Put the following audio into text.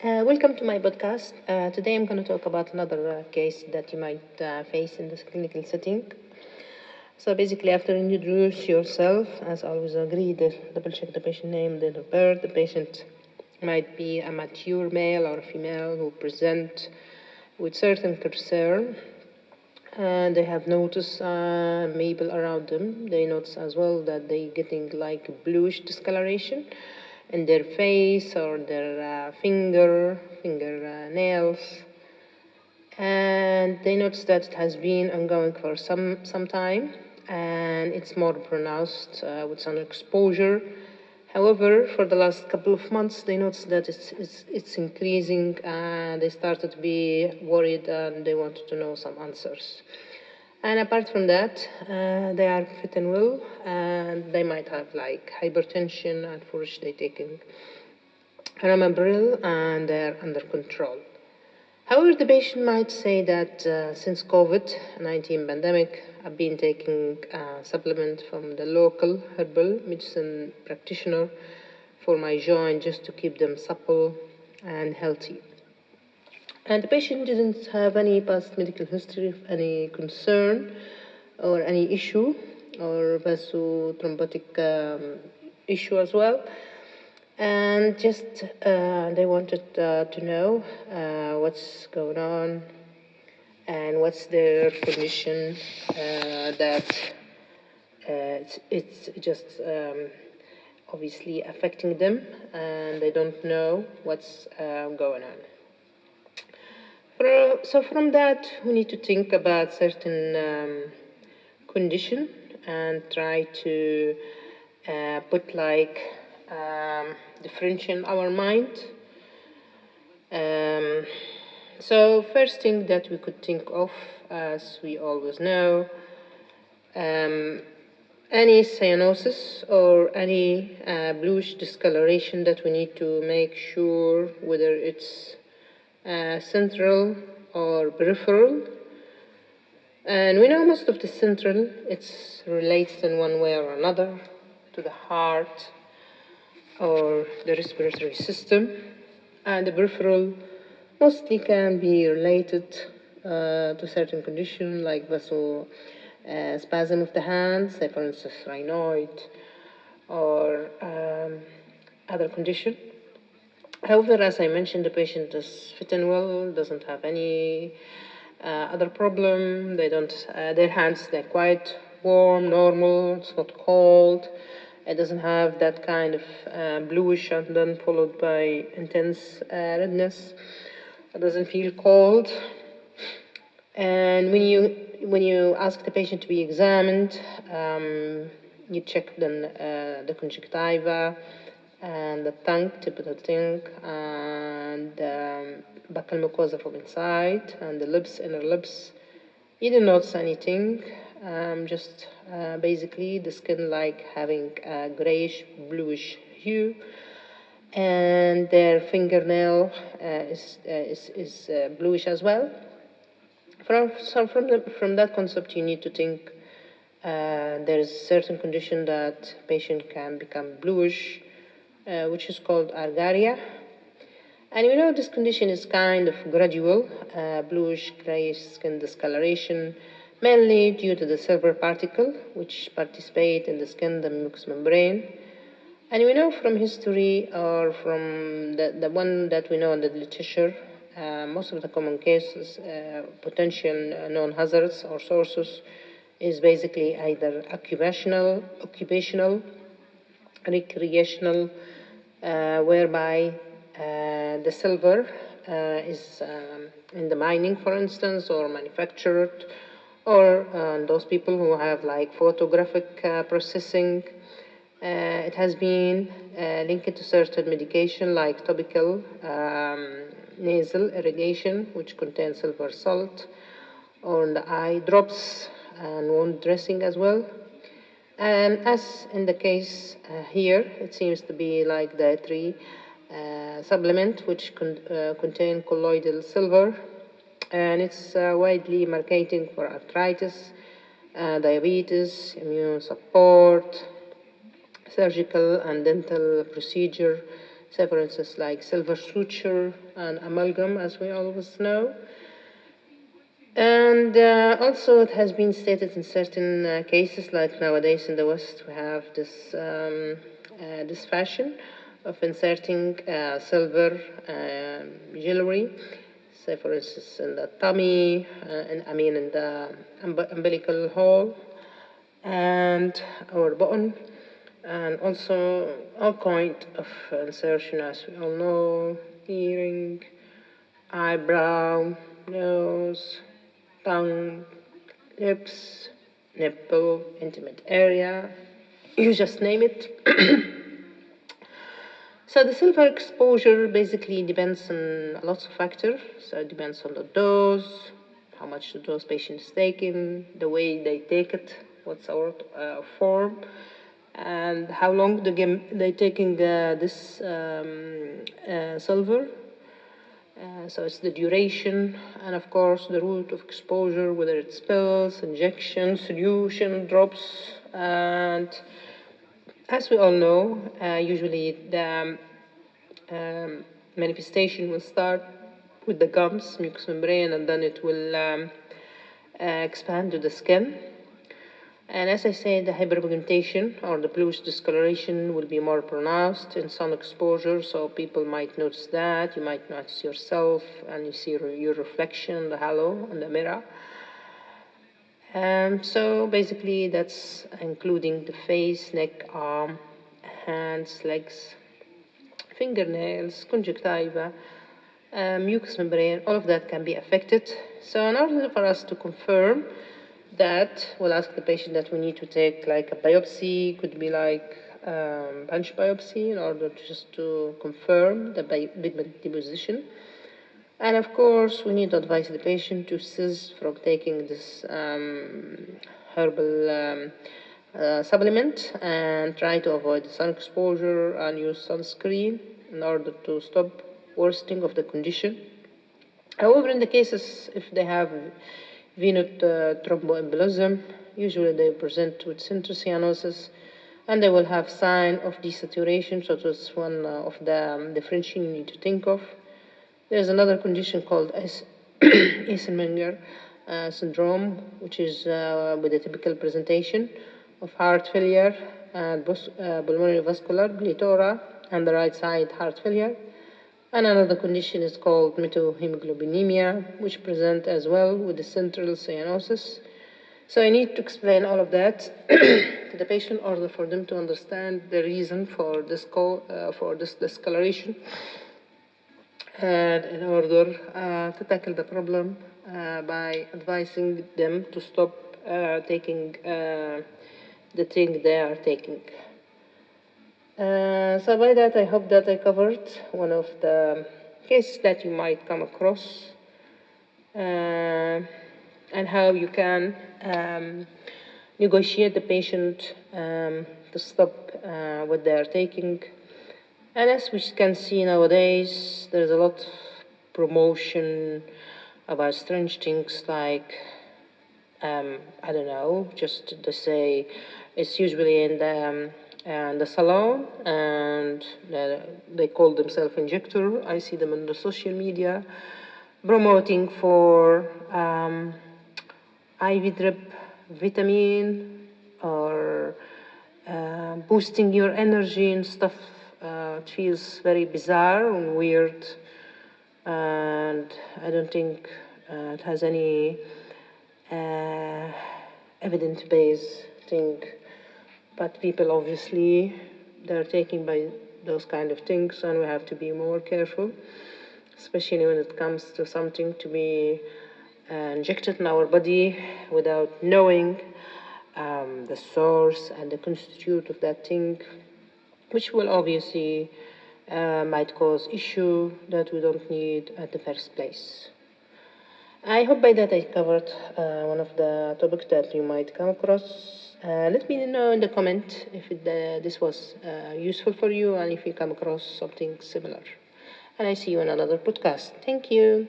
Welcome to my podcast. Today I'm going to talk about another case that you might face in this clinical setting. So basically, after you introduce yourself, as always, agree that double check the patient name, date of birth. The patient might be a mature male or female who present with certain concern. They have noticed maple around them. They notice as well that they getting like bluish discoloration in their face or their fingernails, and they notice that it has been ongoing for some time, and it's more pronounced with sun exposure. However, for the last couple of months, they noticed that it's increasing, and they started to be worried, and they wanted to know some answers. And apart from that, they are fit and well, and they might have like hypertension, and for which they're taking Ramambril, and they're under control. However, the patient might say that since COVID-19 pandemic, I've been taking supplement from the local herbal medicine practitioner for my joint just to keep them supple and healthy. And the patient didn't have any past medical history of any concern or any issue or vasothrombotic issue as well. And just they wanted to know what's going on and what's their condition, that it's just obviously affecting them, and they don't know what's going on. So from that, we need to think about certain condition and try to put like differentiate our mind. So first thing that we could think of, as we always know, any cyanosis or any bluish discoloration that we need to make sure whether it's central or peripheral. And we know most of the central, it's related in one way or another to the heart or the respiratory system, and the peripheral mostly can be related to certain conditions like vasospasm of the hands, say for instance rhinoid, or other condition. However, as I mentioned, the patient is fit and well, doesn't have any other problem. They don't. Their hands, they're quite warm, normal. It's not cold. It doesn't have that kind of bluish and then followed by intense redness. It doesn't feel cold. And when you ask the patient to be examined, you check then the conjunctiva and the tongue, tip of the tongue, and buccal mucosa from inside, and the lips, inner lips. You didn't notice anything, just basically the skin like having a grayish, bluish hue, and their fingernail is bluish as well. From that concept, you need to think there is a certain condition that patient can become bluish, which is called argyria. And we know this condition is kind of gradual, bluish grayish skin discoloration, mainly due to the silver particle, which participate in the skin, the mucous membrane. And we know from history, or from the one that we know in the literature, most of the common cases, potential known hazards or sources, is basically either occupational, recreational, whereby the silver is in the mining, for instance, or manufactured, or those people who have like photographic processing. It has been linked to certain medication like topical nasal irrigation, which contains silver salt, or the eye drops and wound dressing as well. And as in the case here, it seems to be like dietary supplement which contain colloidal silver, and it's widely marketing for arthritis, diabetes, immune support, surgical and dental procedure, say for instance like silver suture and amalgam, as we always know. And also it has been stated in certain cases, like nowadays in the West, we have this fashion of inserting silver jewelry, say for instance in the tummy, in the umbilical hole and our button, and also all kind of insertion, as we all know: earring, eyebrow, nose, tongue, lips, nipple, intimate area, you just name it. So the silver exposure basically depends on lots of factors. So it depends on the dose, how much the dose patient is taking, the way they take it, what sort of form, and how long they're taking this silver. So it's the duration, and of course the route of exposure, whether it's pills, injection, solution, drops. And as we all know, usually the manifestation will start with the gums, mucous membrane, and then it will expand to the skin. And as I said, the hyperpigmentation or the bluish discoloration will be more pronounced in sun exposure, so people might notice that. You might notice yourself, and you see your reflection in the halo in the mirror. So basically that's including the face, neck, arm, hands, legs, fingernails, conjunctiva, mucous membrane, all of that can be affected. So in order for us to confirm that, we'll ask the patient that we need to take like a biopsy, could be like punch biopsy, in order to confirm the pigment deposition. And of course, we need to advise the patient to cease from taking this herbal supplement and try to avoid sun exposure and use sunscreen in order to stop worsening of the condition. However, in the cases if they have venous thromboembolism, usually they present with central cyanosis, and they will have sign of desaturation, so that's one of the differentiation you need to think of. There's another condition called Eisenmenger syndrome, which is with a typical presentation of heart failure and pulmonary vascular plethora and the right side heart failure. And another condition is called methylhemoglobinemia, which present as well with the central cyanosis. So I need to explain all of that to the patient in order for them to understand the reason for this discoloration, and in order to tackle the problem by advising them to stop taking the thing they are taking. So by that, I hope that I covered one of the cases that you might come across, and how you can negotiate the patient to stop what they are taking. And as we can see nowadays, there's a lot of promotion about strange things like, I don't know, just to say, it's usually in the salon, and they call themselves injector. I see them on the social media promoting for IV drip vitamin, or boosting your energy and stuff. It feels very bizarre and weird, and I don't think it has any evidence-based thing. But people obviously, they're taken by those kind of things, and we have to be more careful, especially when it comes to something to be injected in our body without knowing the source and the constitute of that thing, which will obviously might cause issue that we don't need at the first place. I hope by that I covered one of the topics that you might come across. Let me know in the comment if this was useful for you, and if you come across something similar. And I see you in another podcast. Thank you.